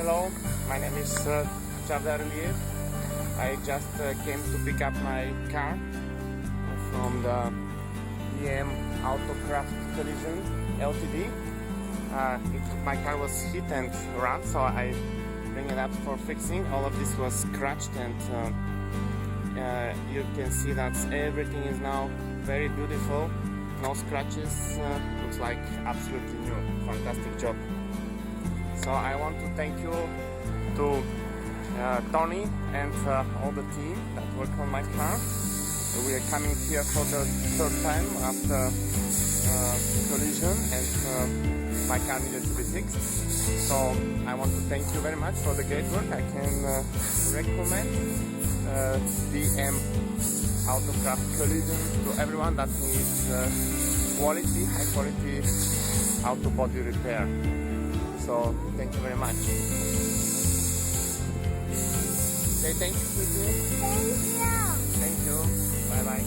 Hello, my name is Burnaby. I just came to pick up my car from the EM Autocraft Collision Ltd. My car was hit and run, so I bring it up for fixing. All of this was scratched, and you can see that everything is now very beautiful. No scratches, looks like absolutely new. Fantastic job. So I want to thank you to Tony and all the team that work on my car. We are coming here for the third time after collision, and my car needed to be fixed. So I want to thank you very much for the great work. I can recommend DM Autocraft Collision to everyone that needs quality, high quality auto body repair. So thank you very much. Say thank you, Christine. Thank you. Thank you. Bye bye.